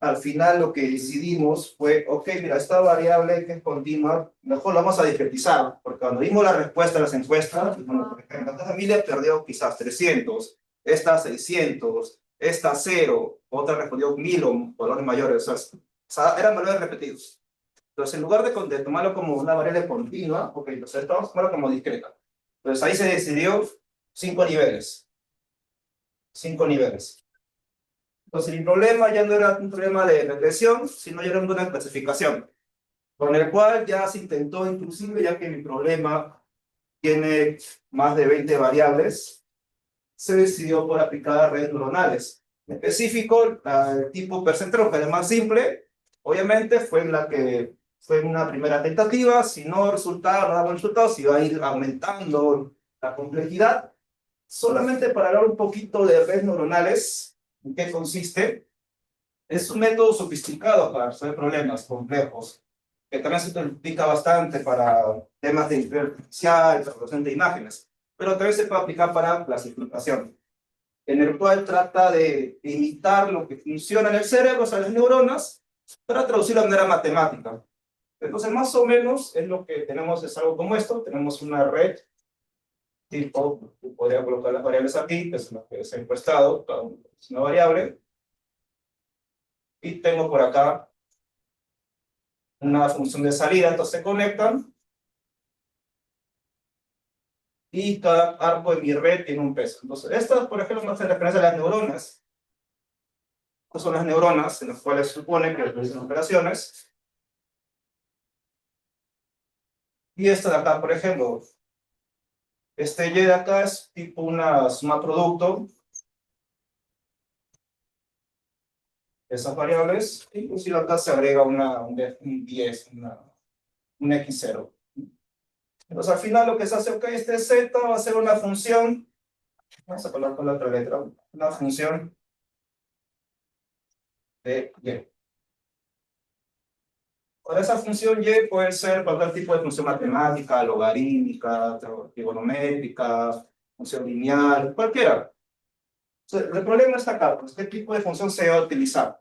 C: al final lo que decidimos fue, ok, mira, esta variable que es continua, mejor la vamos a discretizar, porque cuando vimos la respuesta a las encuestas, bueno, por ejemplo, esta familia perdió quizás 300, esta 600, esta 0, otra respondió 1000 o valores mayores, o sea, eran valores repetidos. Entonces, en lugar de tomarlo como una variable continua, ok, entonces vamos a tomarlo como discreta. Entonces, ahí se decidió 5 niveles. 5 niveles. Entonces, mi problema ya no era un problema de regresión, sino ya era una clasificación, con el cual ya se intentó, inclusive, ya que mi problema tiene más de 20 variables, se decidió por aplicar redes neuronales. En específico, el tipo percentero, que es el más simple, obviamente fue una primera tentativa. Si no resultaba, no daba buen resultado, se iba a ir aumentando la complejidad. Solamente para hablar un poquito de redes neuronales, ¿en qué consiste? Es un método sofisticado para resolver problemas complejos, que también se implica bastante para temas de inteligencia artificial, resolución de imágenes. pero también se puede aplicar para clasificación, en el cual trata de imitar lo que funciona en el cerebro, o sea, las neuronas, para traducirlo de manera matemática. Entonces, más o menos, es lo que tenemos, es algo como esto, tenemos una red, tipo, podría colocar las variables aquí, que es lo que es encuestado, cada uno es una variable, y tengo por acá una función de salida, entonces se conectan, y cada arco de mi red tiene un peso. Entonces, estas, por ejemplo, me hacen referencia a las neuronas. Estas son las neuronas en las cuales se supone que realizan operaciones. Y esta de acá, por ejemplo, este Y de acá es tipo una suma producto de esas variables. Inclusive acá se agrega un 10, un X0. Entonces, al final lo que se hace, ok, este Z va a ser una función, vamos a colocar la otra letra, una función de Y. Ahora, esa función Y puede ser cualquier tipo de función matemática, logarítmica, trigonométrica, función lineal, cualquiera. Entonces, el problema está acá, pues, ¿qué tipo de función se va a utilizar?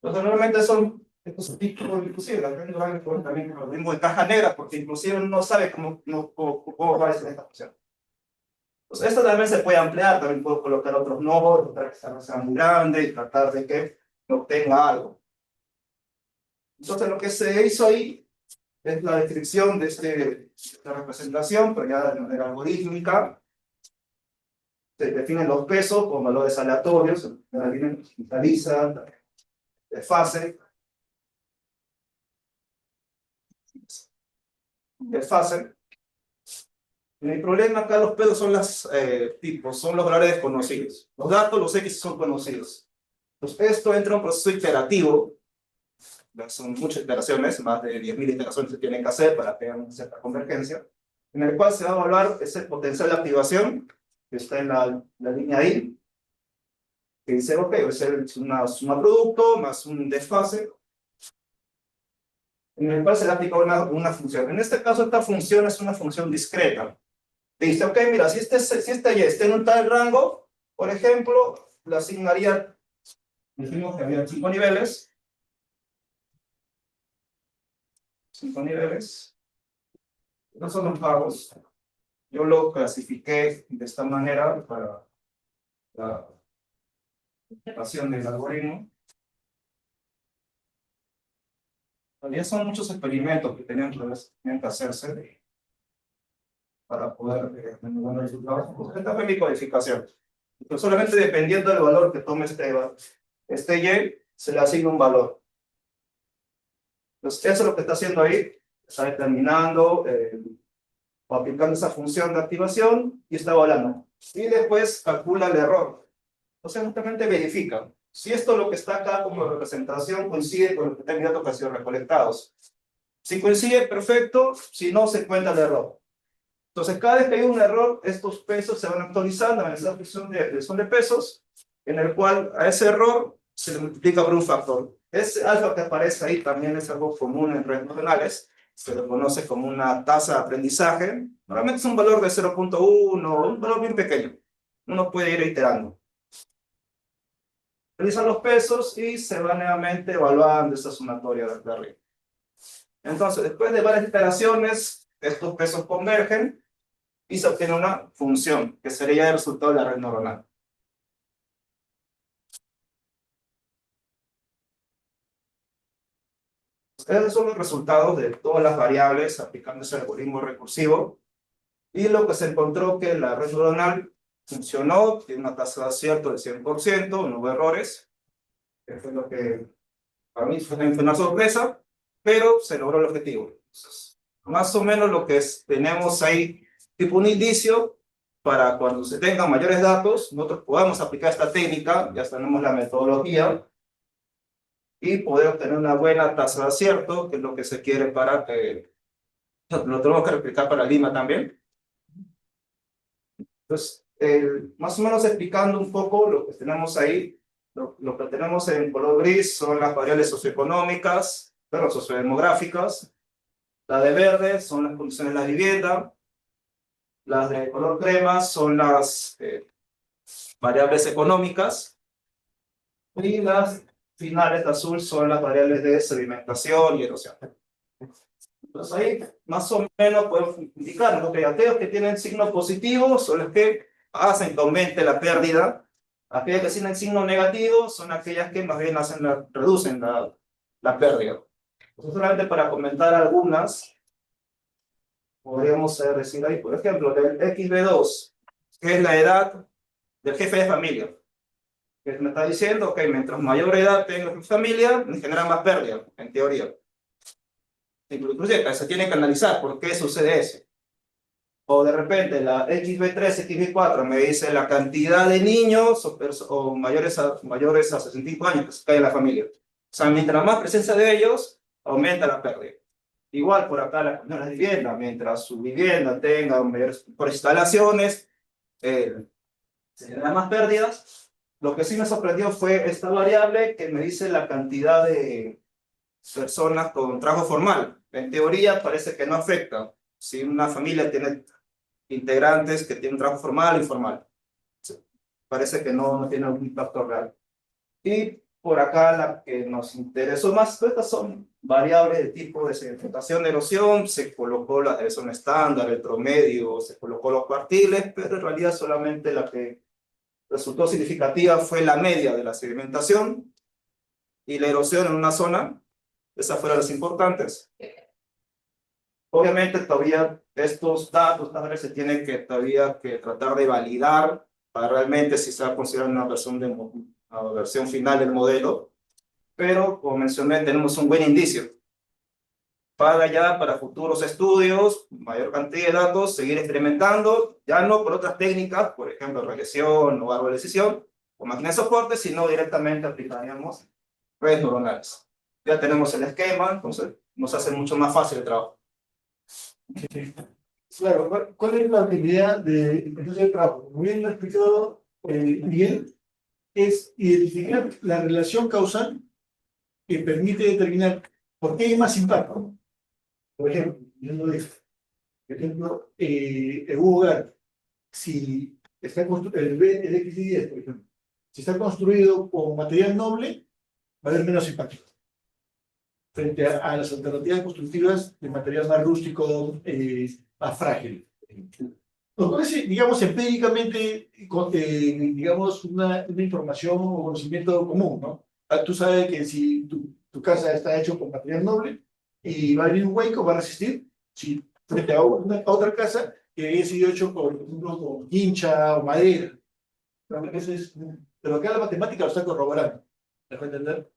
C: Entonces, normalmente son estos tipos, inclusive, la gente va a ver también el algoritmo de caja negra, porque inclusive uno no sabe cómo va a ser esta función. Entonces, esto también se puede ampliar, también puedo colocar otros nodos, para que sea muy grande y tratar de que obtenga algo. Entonces, lo que se hizo ahí es la descripción de esta representación, pero ya de manera algorítmica. Se definen los pesos con valores aleatorios, la línea digitaliza, de fase, de fase. El problema acá, los pesos son los tipos, son los valores desconocidos. Los datos, los X son conocidos. Entonces, esto entra en un proceso iterativo. Son muchas iteraciones, más de 10.000 iteraciones se tienen que hacer para tener una cierta convergencia, en el cual se va a evaluar ese potencial de activación, que está en la línea I, que dice, ok, va a ser una suma producto más un desfase, en el cual se le aplica una función. En este caso, esta función es una función discreta. Te dice, ok, mira, si este Y está en un tal rango, por ejemplo, le asignaría, dijimos que había 5 niveles, 5 niveles. Estos son los pagos. Yo lo clasifiqué de esta manera para la aplicación del algoritmo. Todavía son muchos experimentos que tenían que hacerse para poder tener buenos resultados. Pues esta fue mi codificación. Entonces, solamente dependiendo del valor que tome este Y, se le asigna un valor. Entonces, eso es lo que está haciendo ahí. Está determinando o aplicando esa función de activación y está evaluando. Y después calcula el error. Entonces, justamente verifica si esto lo que está acá como representación coincide con los que tengan datos que han sido recolectados. Si coincide, perfecto. Si no, se encuentra el error. Entonces, cada vez que hay un error, estos pesos se van actualizando en esa función de pesos, en el cual a ese error se le multiplica por un factor. Ese alfa que aparece ahí también es algo común en redes neuronales. Se lo conoce como una tasa de aprendizaje. Normalmente es un valor de 0.1, un valor bien pequeño. Uno puede ir iterando. Realizan los pesos y se va nuevamente evaluando esa sumatoria de arriba. Entonces, después de varias iteraciones, estos pesos convergen y se obtiene una función, que sería el resultado de la red neuronal. Estos son los resultados de todas las variables aplicando ese algoritmo recursivo. Y lo que se encontró que la red neuronal funcionó, tiene una tasa de acierto del 100%, no hubo errores. Que fue lo que para mí fue una sorpresa, pero se logró el objetivo. Entonces, más o menos lo que tenemos ahí, tipo un indicio para cuando se tengan mayores datos, nosotros podamos aplicar esta técnica, ya tenemos la metodología, y poder obtener una buena tasa de acierto, que es lo que se quiere para que lo tenemos que replicar para Lima también. Entonces, más o menos explicando un poco lo que tenemos ahí, lo que tenemos en color gris son las variables socioeconómicas, pero sociodemográficas. La de verde son las condiciones de la vivienda. Las de color crema son las variables económicas y las finales de azul son las variables de sedimentación y erosión. Entonces ahí más o menos podemos indicar, ¿no? Que aquellos que tienen signo positivo son los que hacen que aumente la pérdida. Aquellas que tienen signo negativo son aquellas que más bien reducen la pérdida. Entonces, solamente para comentar algunas, podríamos decir ahí, por ejemplo, del XB2, que es la edad del jefe de familia. Que me está diciendo que mientras mayor edad tenga mi familia, me genera más pérdida, en teoría. Inclusive se tiene que analizar por qué sucede eso. O de repente la XB3, XB4 me dice la cantidad de niños o mayores a 65 años que se cae en la familia. O sea, mientras más presencia de ellos, aumenta la pérdida. Igual por acá las personas de vivienda, mientras su vivienda tenga mayores por instalaciones, se generan más pérdidas. Lo que sí me sorprendió fue esta variable que me dice la cantidad de personas con trabajo formal. En teoría parece que no afecta. Si una familia tiene integrantes que tienen trabajo formal o informal, parece que no tiene algún impacto real. Y por acá la que nos interesó más, estas son variables de tipo de sedimentación de erosión, se colocó la erosión estándar, el promedio, se colocó los cuartiles, pero en realidad solamente la que resultó significativa fue la media de la sedimentación y la erosión en una zona. Esas fueron las importantes. Obviamente todavía estos datos tal vez se tienen que todavía que tratar de validar para realmente si se va a considerar una versión final del modelo, pero como mencioné tenemos un buen indicio para futuros estudios, mayor cantidad de datos, seguir experimentando, ya no por otras técnicas, por ejemplo regresión o árbol de decisión o máquina de soporte, sino directamente aplicaríamos redes neuronales. Ya tenemos el esquema, entonces nos hace mucho más fácil el trabajo.
A: Claro, ¿cuál es la utilidad de el trabajo? Muy bien lo ha explicado Miguel, es identificar la relación causal que permite determinar por qué hay más impacto. Por ejemplo, el hogar, si está el X10, por ejemplo, si está construido con material noble, va a haber menos impacto frente a las alternativas constructivas de material más rústico, más frágil. Nos parece, digamos, empíricamente, digamos, una información o conocimiento común, ¿no? Tú sabes que si tu casa está hecha con material noble y va a venir un hueco, va a resistir, si frente a otra casa que haya sido hecho, por ejemplo, con quincha o madera. Pero acá la matemática lo está corroborando. ¿Me dejo entender?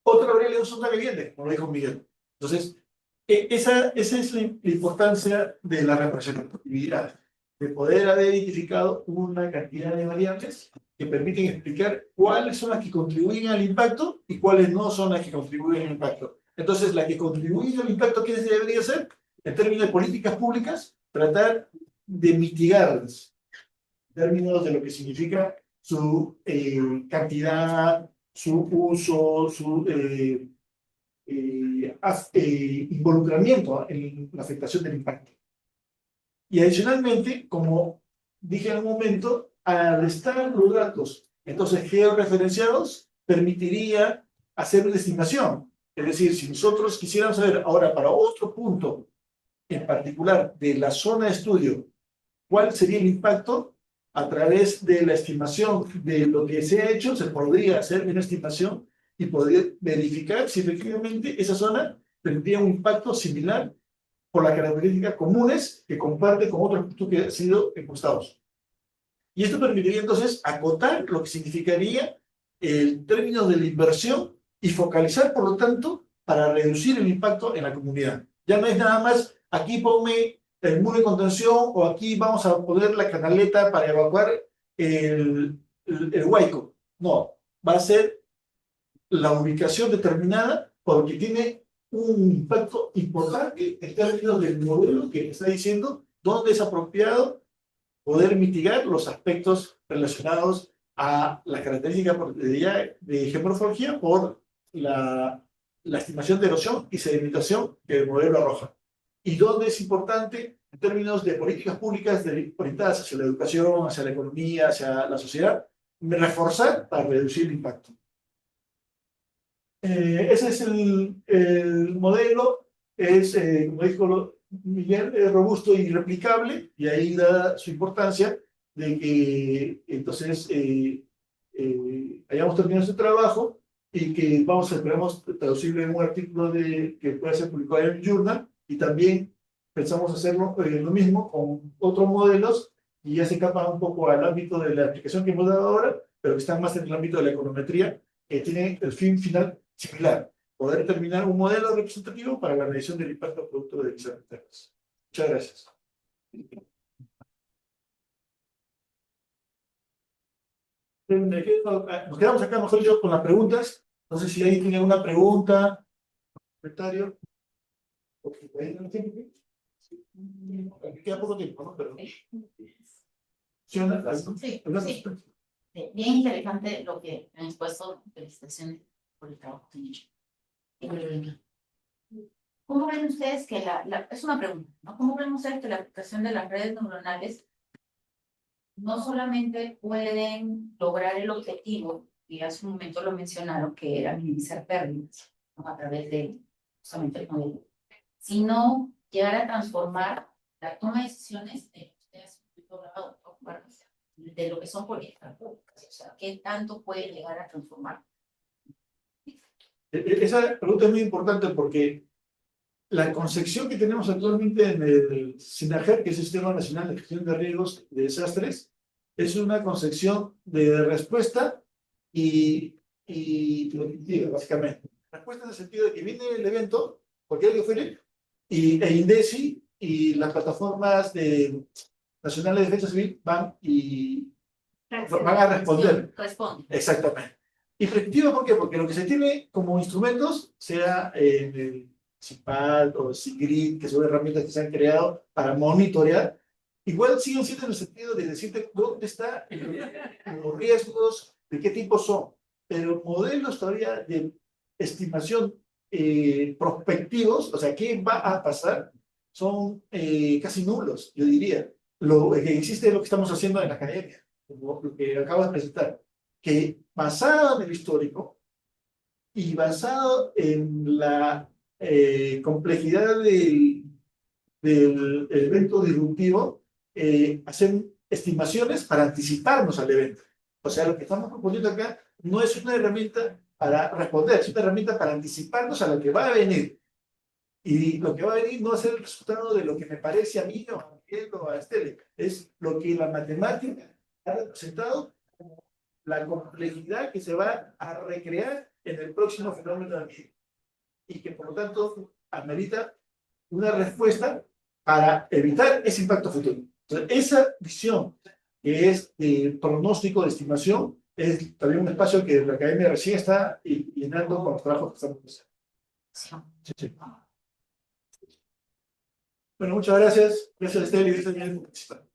A: Otra variable es una vivienda, como lo dijo Miguel. Entonces, esa es la importancia de la representatividad, de poder haber identificado una cantidad de variables que permiten explicar cuáles son las que contribuyen al impacto y cuáles no son las que contribuyen al impacto. Entonces, la que contribuye al impacto, ¿qué debería ser? En términos de políticas públicas, tratar de mitigarlas, en términos de lo que significa su cantidad, su uso, su involucramiento en la afectación del impacto. Y adicionalmente, como dije en un momento, al estar los datos entonces georreferenciados, permitiría hacer una estimación. Es decir, si nosotros quisiéramos saber ahora para otro punto en particular de la zona de estudio, cuál sería el impacto, a través de la estimación de lo que se ha hecho, se podría hacer una estimación y poder verificar si efectivamente esa zona tendría un impacto similar por las características comunes que comparte con otros puntos que han sido encuestados. Y esto permitiría entonces acotar lo que significaría el término de la inversión y focalizar, por lo tanto, para reducir el impacto en la comunidad. Ya no es nada más, aquí ponme el muro de contención o aquí vamos a poner la canaleta para evacuar el huaico. No, va a ser la ubicación determinada porque tiene un impacto importante en términos del modelo que está diciendo dónde es apropiado poder mitigar los aspectos relacionados a la característica de geomorfología por la estimación de erosión y sedimentación que el modelo arroja. Y dónde es importante en términos de políticas públicas orientadas hacia la educación, hacia la economía, hacia la sociedad, reforzar para reducir el impacto. Ese es el modelo, es, como dijo Miguel, es robusto y replicable, y ahí da su importancia de que entonces hayamos terminado este trabajo y que esperamos traducirlo en un artículo que pueda ser publicado en el Journal, y también pensamos hacerlo lo mismo con otros modelos y ya se escapan un poco al ámbito de la aplicación que hemos dado ahora, pero que están más en el ámbito de la econometría, que tiene el fin final similar: poder determinar un modelo representativo para la medición del impacto producto de divisas internas. Muchas gracias. Nos quedamos acá, mejor dicho, con las preguntas. No sé si alguien tiene alguna pregunta, comentario. Queda poco tiempo, ¿no? Pero...
D: Sí, bien interesante lo que han expuesto. Felicitaciones por el trabajo que han hecho. ¿Cómo ven ustedes que es una pregunta, ¿no? ¿Cómo ven ustedes que la aplicación de las redes neuronales no solamente pueden lograr el objetivo, y hace un momento lo mencionaron, que era minimizar pérdidas, ¿no? A través de solamente el modelo, sino llegar a transformar la toma de decisiones de lo que son políticas públicas? O sea, ¿qué tanto puede llegar a transformar?
A: Esa pregunta es muy importante porque la concepción que tenemos actualmente en el SINAGER, que es el Sistema Nacional de Gestión de Riesgos de Desastres, es una concepción de respuesta y preventiva, básicamente. Respuesta en el sentido de que viene el evento, cualquier que fuere, e INDECI y las plataformas nacionales de defensa civil van a responder.
D: Responde.
A: Exactamente. Y preventiva, ¿por qué? Porque lo que se tiene como instrumentos, sea en el CIPAD o SIGRID, que son herramientas que se han creado para monitorear, igual siguen siendo en el sentido de decirte dónde están los riesgos, de qué tipo son, pero modelos todavía de estimación prospectivos, o sea, qué va a pasar, son casi nulos, yo diría. Lo que existe es lo que estamos haciendo en la academia, como lo que acabo de presentar, que basado en el histórico y basado en la complejidad del evento disruptivo, hacen estimaciones para anticiparnos al evento. O sea, lo que estamos proponiendo acá no es una herramienta para responder, es una herramienta para anticiparnos a lo que va a venir. Y lo que va a venir no es el resultado de lo que me parece a mí o a Miguel o a Estelle, es lo que la matemática ha representado como la complejidad que se va a recrear en el próximo fenómeno ambiental y que por lo tanto amerita una respuesta para evitar ese impacto futuro. Entonces, esa visión que es de pronóstico, de estimación, es también un espacio que la academia recién está llenando con los trabajos que estamos haciendo. Sí, sí. Bueno, muchas gracias. Gracias, Estelle, y gracias por participar.